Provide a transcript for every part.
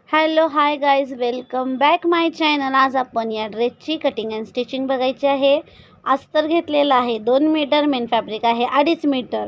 Hello hi guys, welcome back my channel. आज आपण या ड्रेसची कटिंग अँड स्टिचिंग बघायची आहे. अस्तर घेतलेला आहे 2 मीटर, मेन फॅब्रिक आहे 2.5 मीटर.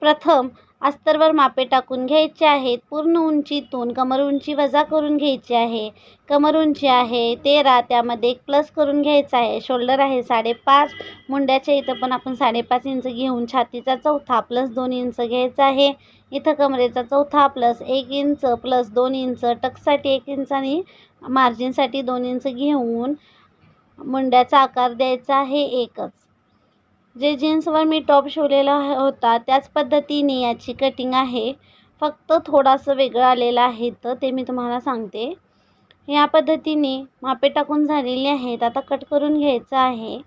प्रथम अस्तरवर मापे टाकून घ्यायचे आहेत. पूर्ण उंचीतून कमर उंची वजा करून घ्यायची आहे. कमर उंची आहे 13, त्यामध्ये एक प्लस करून घ्यायचा आहे. शोल्डर आहे 5.5, मुंड्याच्या इथं पण आपण 5.5 इंच घेऊन छातीचा चौथा प्लस 2 इंच घ्यायचा आहे. इथं कमरेचा चौथा प्लस 1 इंच प्लस 2 इंच, टक्ससाठी 1 इंच आणि मार्जिनसाठी 2 इंच घेऊन मुंड्याचा आकार द्यायचा आहे एकच. जे जीन्सवर मी टॉप शिवलेला होता त्याच पद्धतीने याची कटिंग आहे, फक्त थोडासा वेगळं आलेलं आहे तर ते मी तुम्हाला सांगते. या पद्धतीने मापे टाकून झालेली आहेत. आता कट करून घ्यायचं आहे.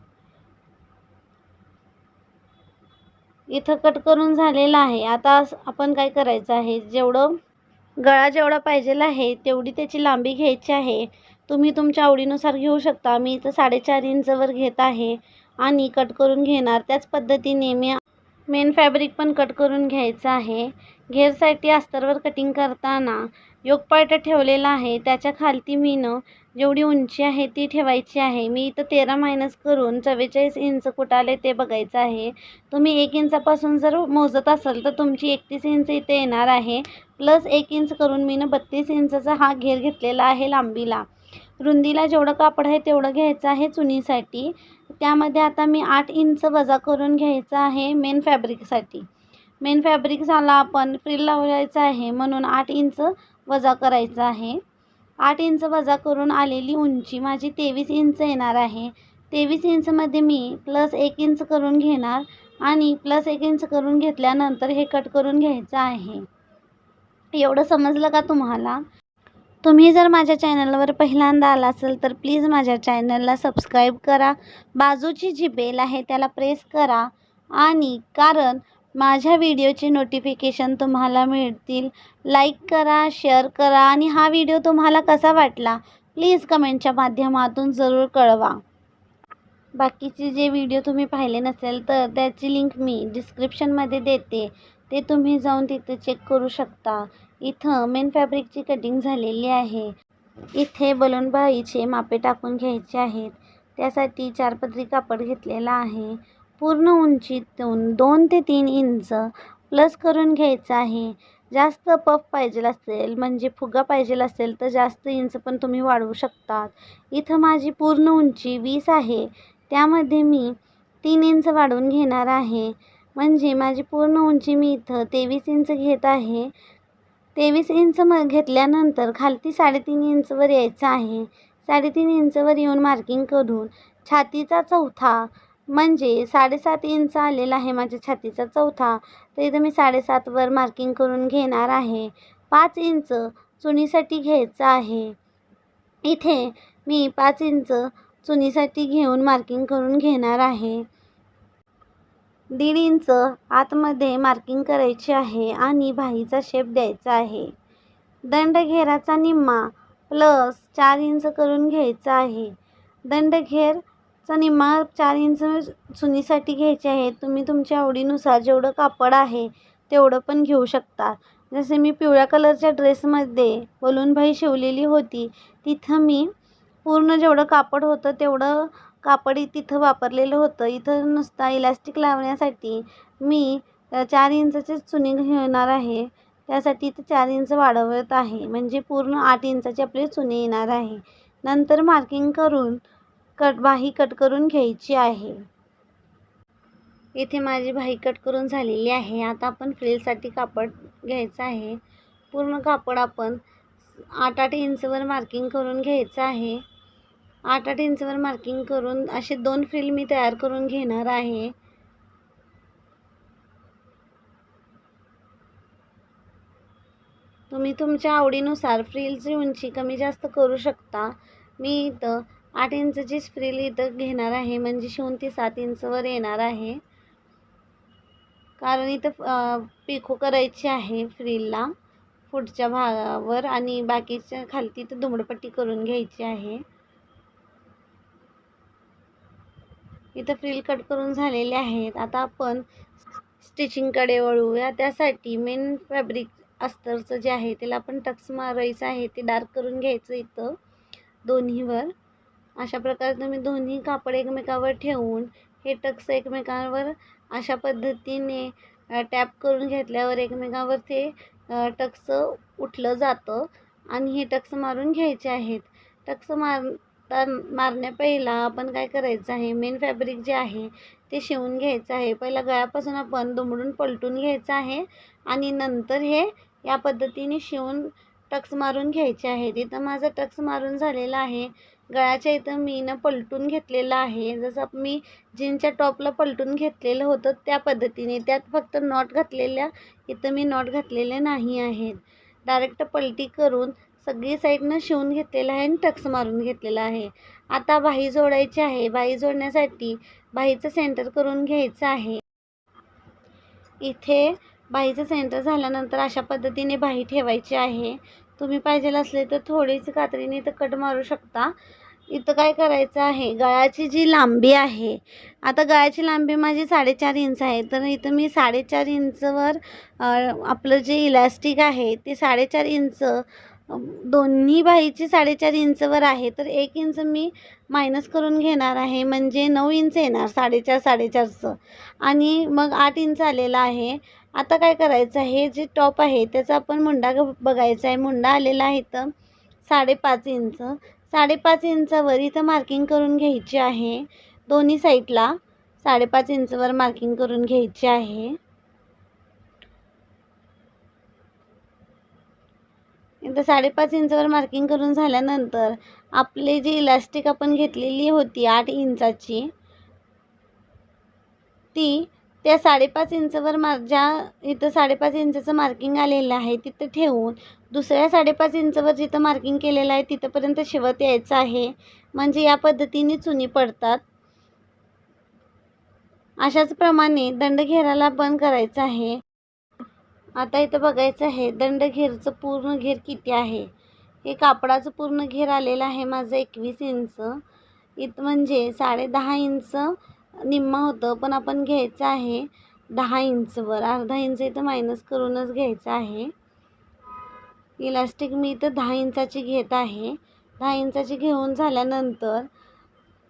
इथं कट करून झालेलं आहे. आता आपण काय करायचं आहे, गळा जेवढा पाहिजेल आहे तेवढी त्याची लांबी घ्यायची आहे. तुम्ही तुमच्या आवडीनुसार घेऊ शकता. मी इथं 4.5 इंचवर घेत आहे आणि कट करून घेणार. त्याच पद्धतीने मी मेन फॅब्रिक पण कट करून घ्यायचं आहे. घेरसाठी अस्तरवर कटिंग करताना योक पार्ट ठेवलेला आहे, त्याच्या खालती जेवढी उंची आहे ती ठेवायची आहे. मी इथं 13 मायनस करून 44 इंच कुठं आले ते बघायचं आहे. तुम्ही 1 इंचापासून जर मोजत असाल तर तुमची 31 इंच इथे येणार आहे. प्लस 1 इंच करून 32 इंचचा हा घेर घेतलेला आहे लांबीला. रुंदीला जेवढं कापड आहे तेवढं घ्यायचं आहे चुनीसाठी. त्यामध्ये आता मी 8 इंच वजा करून घ्यायचं आहे मेन फॅब्रिकसाठी. मेन फॅब्रिकला आपण फ्रिल लावायचं आहे म्हणून 8 इंच वजा करायचं आहे. 8 इंच वजा करून आलेली उंची माझी 23 इंच येणार आहे. 23 इंचमध्ये मी प्लस 1 इंच करून घेणार आणि प्लस 1 इंच करून घेतल्यानंतर हे कट करून घ्यायचं आहे. एवढं समजलं का तुम्हाला? तुम्ही जर माझ्या चॅनलवर पहिल्यांदा आला असेल तर प्लीज माझ्या चॅनलला सबस्क्राईब करा. बाजूची जी बेल आहे त्याला प्रेस करा आणि कारण माझ्या व्हिडिओचे नोटिफिकेशन तुम्हाला मिळतील. लाईक करा, शेअर करा आणि हा व्हिडिओ तुम्हाला कसा वाटला प्लीज कमेंटच्या माध्यमातून जरूर कळवा. बाकीचे जे व्हिडिओ तुम्ही पाहिले नसेल तर त्याची लिंक मी डिस्क्रिप्शनमध्ये देते, ते तुम्ही जाऊन तिथे चेक करू शकता. इथं मेन फॅब्रिकची कटिंग झालेली आहे. इथे बलूनबाईचे मापे टाकून घ्यायचे आहेत. त्यासाठी 4 पदरी कापड घेतलेला आहे. पूर्ण उंचीतून 2 ते 3 इंच प्लस करून घ्यायचं आहे. जास्त पफ पाहिजे असेल म्हणजे फुगा पाहिजे असेल तर जास्त इंच पण तुम्ही वाढवू शकता. इथं माझी पूर्ण उंची 20 आहे, त्यामध्ये मी 3 इंच वाढवून घेणार आहे. म्हणजे माझी पूर्ण उंची मी इथं 23 इंच घेत आहे. 23 इंच घेतल्यानंतर खालती 3.5 इंचवर यायचं आहे. 3.5 इंचवर येऊन मार्किंग करून छातीचा चौथा म्हणजे 7.5 इंच आलेला आहे माझ्या छातीचा चौथा, तर इथं मी 7.5वर मार्किंग करून घेणार आहे. 5 इंच चुनीसाठी घ्यायचं आहे. इथे मी 5 इंच चुनीसाठी घेऊन मार्किंग करून घेणार आहे. 1.5 इंच आतमध्ये मार्किंग करायची आहे आणि बाहीचा शेप द्यायचा आहे. दंडघेराचा निम्मा प्लस 4 इंच करून घ्यायचा आहे. दंडघेरचा निम्मा 4 इंच चुनीसाठी घ्यायचे आहे. तुम्ही तुमच्या आवडीनुसार जेवढं कापड आहे तेवढं पण घेऊ शकता. जसे मी पिवळ्या कलरच्या ड्रेसमध्ये बलूनबाई शिवलेली होती, तिथं मी पूर्ण जेवढं कापड होतं तेवढं कापड तिथं वापरलेलं होतं. इथं नुसता इलॅस्टिक लावण्यासाठी मी 4 इंचचीच चुनी घेणार आहे. त्यासाठी इथं 4 इंच वाढवत आहे, म्हणजे पूर्ण 8 इंचाची आपली चुनी येणार आहे. नंतर मार्किंग करून बाही कट करून घ्यायची आहे. इथे माझी बाही कट करून झालेली आहे. आता आपण फ्रिलसाठी कापड घ्यायचं आहे. पूर्ण कापड आपण 8-8 इंचवर मार्किंग करून घ्यायचं आहे. 8-8 इंचवर मार्किंग करून असे 2 फ्रिल मी तयार करून घेणार आहे. तुम्ही तुमच्या आवडीनुसार फ्रिलची उंची कमी जास्त करू शकता. मी इथं 8 इंचचीच फ्रिल इथं घेणार आहे, म्हणजे शिवून ती 7 इंचवर येणार आहे. कारण इथं पिको करायची आहे फ्रिलला पुढच्या भागावर आणि बाकीच्या खालती इथं दुमडपट्टी करून घ्यायची आहे. इथं फ्रिल कट करून झालेले आहेत. आता आपण स्टिचिंगकडे वळूया. त्यासाठी मेन फॅब्रिक अस्तरचं जे आहे त्याला आपण टक्स मारायचं आहे, ते डार्क करून घ्यायचं इथं दोन्हीवर. अशा प्रकारे तुम्ही दोन्ही कापड एकमेकावर ठेवून हे टक्स एकमेकांवर अशा पद्धतीने टॅप करून घेतल्यावर एकमेकांवर ते टक्स उठलं जातं आणि हे टक्स मारून घ्यायचे आहेत. टक्स मारण्या पहिला आपण काय करायचं आहे, मेन फॅब्रिक जे आहे ते शिवून घ्यायचं आहे. पहिला गळ्यापासून आपण दुमडून पलटून घ्यायचं आहे आणि नंतर हे या पद्धतीने शिवून टक्स मारून घ्यायचे आहे. इथं माझं टक्स मारून झालेलं आहे. गळ्याच्या इथं मी पलटून घेतलेलं आहे, जसं मी जीन्सच्या टॉपला पलटून घेतलेलं होतं त्या पद्धतीने. त्यात फक्त नॉट घातलेल्या इथं मी नॉट घातलेले नाही आहेत. डायरेक्ट पलटी करून सगळी साईडनं शिवून घेतलेलं आहे आणि टक्स मारून घेतलेला आहे. आता बाही जोडायची आहे. बाही जोडण्यासाठी बाहीचं सेंटर करून घ्यायचं आहे. इथे बाहीचं सेंटर झाल्यानंतर अशा पद्धतीने बाही ठेवायची आहे. तुम्ही पाहिजे असले तर थोडीशी कात्रीने इथं कट मारू शकता. इथं काय करायचं आहे, गळ्याची जी लांबी आहे, आता गळ्याची लांबी माझी 4.5 इंच आहे, तर इथं मी 4.5 इंचवर आपलं जे इलॅस्टिक आहे ते 4.5 इंच दोन्ही बाहीची 4.5 इंचवर आहे, तर 1 इंच मी मायनस करून घेणार आहे, म्हणजे 9 इंच येणार 4.5 आणि मग 8 इंच आलेला आहे. आता काय करायचं आहे, जे टॉप आहे त्याचा आपण मुंडा बघायचा आहे. मुंडा आलेला आहे तर 5.5 इंच. 5.5 इंचावर इथं मार्किंग करून घ्यायची आहे. दोन्ही साईडला 5.5 इंचवर मार्किंग करून घ्यायची आहे. इथं 5.5 इंचवर मार्किंग करून झाल्यानंतर आपली जी इलॅस्टिक आपण घेतलेली होती 8 इंचाची, ती त्या 5.5 इंचवर ज्या इथं 5.5 इंचचं मार्किंग आलेलं आहे तिथं ठेवून दुसऱ्या 5.5 इंचवर जिथं मार्किंग केलेलं आहे तिथंपर्यंत शिवत यायचं आहे, म्हणजे या पद्धतीने चुनी पडतात. अशाच प्रमाणे दंडघेराला बंद करायचं आहे. आता इथं बघायचं आहे दंडघेरचं पूर्ण घेर किती आहे. हे कापडाचं पूर्ण घेर आलेलं आहे माझं 21 इंच. इथं म्हणजे 10.5 इंच निम्मा होतं, पण आपण घ्यायचं आहे 10 इंचवर. अर्धा इंच इथं मायनस करूनच घ्यायचं आहे. इलास्टिक मी इथं 10 इंचाची घेत आहे. 10 इंचाची घेऊन झाल्यानंतर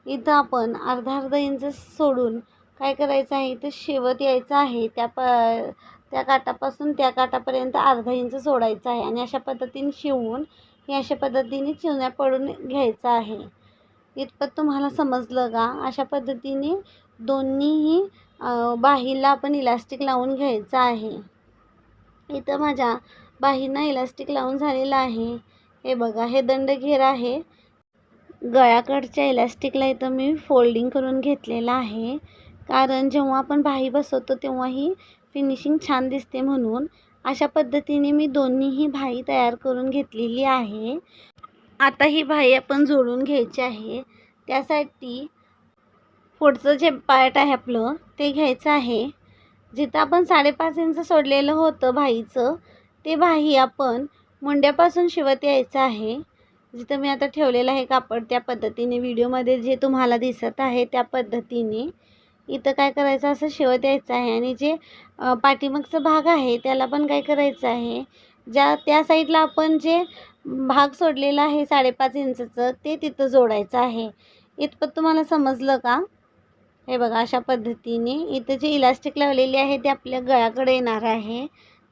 इथं आपण अर्धा इंच सोडून काय करायचं आहे, इथं शिवत यायचं आहे. त्या काठापासून त्या काठापर्यंत अर्धा इंच सोडायचं आहे आणि अशा पद्धतीने शिवून हे अशा पद्धतीने चिवण्या पडून घ्यायचं आहे. इतपत तुम्हाला समजलं का? अशा पद्धतीने दोन्हीही बाहीला आपण इलास्टिक लावून घ्यायचं आहे. इथं माझ्या बाहींना इलास्टिक लावून झालेलं आहे. हे बघा, हे दंडघेर आहे. गळ्याकडच्या इलास्टिकला इथं मी फोल्डिंग करून घेतलेलं आहे, कारण जेव्हा आपण बाही बसवतो तेव्हा ही फिनिशिंग छान दिसते म्हणून. अशा पद्धतीने मी दोन्हीही बाही तयार करून घेतलेली आहे. आता ही बाही आपण जोडून घ्यायची आहे. त्यासाठी पुढचं जे पार्ट आहे आपलं ते घ्यायचं आहे. जिथं आपण 5.5 इंच सोडलेलं होतं बाहीचं, ते बाही आपण मुंड्यापासून शिवत यायचं आहे. जिथं मी आता ठेवलेलं आहे कापड त्या पद्धतीने व्हिडिओमध्ये जे तुम्हाला दिसत आहे त्या पद्धतीने इथं काय करायचं, असं शिवत यायचं आहे. आणि जे पाठीमागचा भाग आहे त्याला पण काय करायचं आहे, त्या साईडला आपण जे भाग सोडलेला आहे 5.5 इंचचं ते तिथं जोडायचं आहे. इतपत तुम्हाला समजलं का? हे बघा, अशा पद्धतीने इथं जे इलास्टिक लावलेली आहे ते आपल्या गळ्याकडे येणार आहे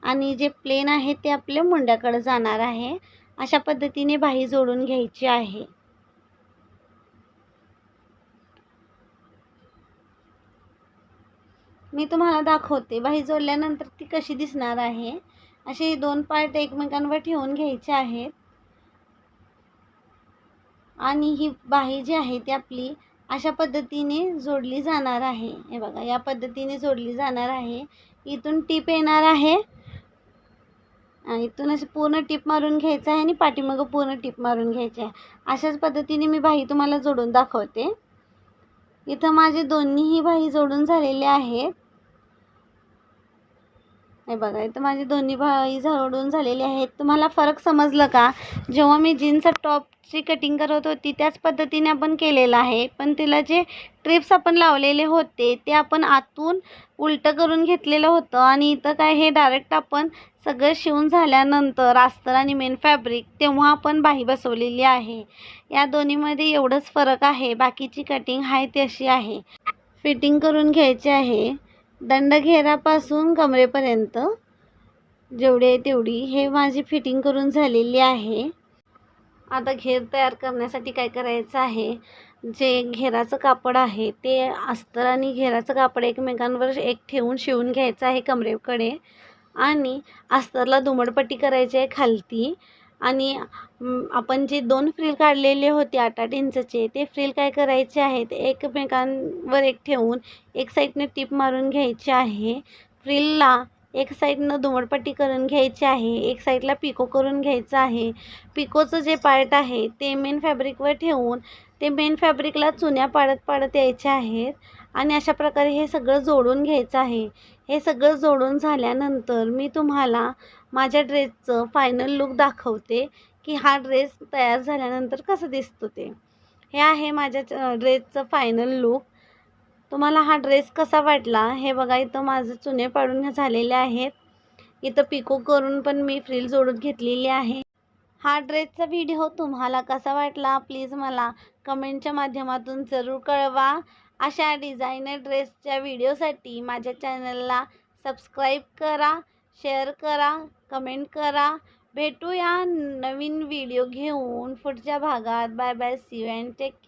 आणि जे प्लेन आहे ते आपल्या मुंड्याकडे जाणार आहे. अशा पद्धतीने बाही जोडून घ्यायची आहे. मी तुम्हाला दाखवते बाही जोडल्यानंतर ती कशी दिसणार आहे. असे 2 पार्ट एकमेकांवर ठेवून घ्यायचे आहेत आणि ही बाही जी आहे ती आपली अशा पद्धतीने जोडली जाणार आहे. हे बघा, या पद्धतीने जोडली जाणार आहे. इथून टीप येणार आहे, इथून असं पूर्ण टीप मारून घ्यायचं आहे आणि पाठीमागं पूर्ण टीप मारून घ्यायची आहे. अशाच पद्धतीने मी बाही तुम्हाला जोडून दाखवते. इथं माझे दोन्हीही बाही जोडून झालेले आहेत. हे बघा इथं माझी दोन्ही भाई झोडून झालेली आहेत. तुम्हाला फरक समजलं का? जेव्हा मी जीन्सचा टॉपची कटिंग करत होती त्याच पद्धतीने आपण केलेलं आहे, पण तिला जे ट्रिप्स आपण लावलेले होते ते आपण आतून उलटं करून घेतलेलं होतं. आणि इथं काय हे डायरेक्ट आपण सगळं शिवून झाल्यानंतर अस्तर आणि मेन फॅब्रिक तेव्हा आपण बाही बसवलेली आहे. या दोन्हीमध्ये एवढंच फरक आहे, बाकीची कटिंग आहे तशी आहे. फिटिंग करून घ्यायची आहे दंडघेरापासून कमरेपर्यंत, जेवढी आहे तेवढी. हे माझी फिटिंग करून झालेली आहे. आता घेर तयार करण्यासाठी काय करायचं आहे, जे घेराचं कापड आहे ते अस्तर आणि घेराचं कापड एकमेकांवर एक ठेवून शिवून घ्यायचं आहे कमरेकडे. आणि अस्तरला दुमडपट्टी करायची आहे खालती. आणि आपण जे 2 फ्रिल काढलेले होते 8-8 इंचचे, ते फ्रिल काय करायचे आहेत एकमेकांवर एक ठेवून एक साईडने टीप मारून घ्यायची आहे. फ्रिलला एक साईडनं दुमडपट्टी करून घ्यायची आहे, एक साईडला पिको करून घ्यायचं आहे. पिकोचं जे पार्ट आहे ते मेन फॅब्रिकवर ठेवून ते मेन फॅब्रिकला चुन्या पाडत पाडत यायच्या आहेत. आणि अशा प्रकारे हे सगळं जोडून घ्यायचं आहे. हे सगळं जोडून झाल्यानंतर मी तुम्हाला माझ्या ड्रेसचं फायनल लूक दाखवते की हा ड्रेस तयार झाल्यानंतर कसं दिसतो ते. हे आहे माझ्या ड्रेसचं फायनल लूक. तुम्हाला हा ड्रेस कसा वाटला हे बघा. इथं माझं चुने पाडून झालेले आहेत. इथं पिको करून पण मी फ्रिल जोडून घेतलेली आहे. हा ड्रेसचा व्हिडिओ तुम्हाला कसा वाटला प्लीज मला कमेंटच्या माध्यमातून जरूर कळवा. अशा डिझायनर ड्रेसच्या व्हिडिओसाठी माझ्या चॅनलला सबस्क्राईब करा, शेअर करा, कमेंट करा. भेटूया नवीन व्हिडिओ घेऊन पुढच्या भागात. Bye bye, see you and take care.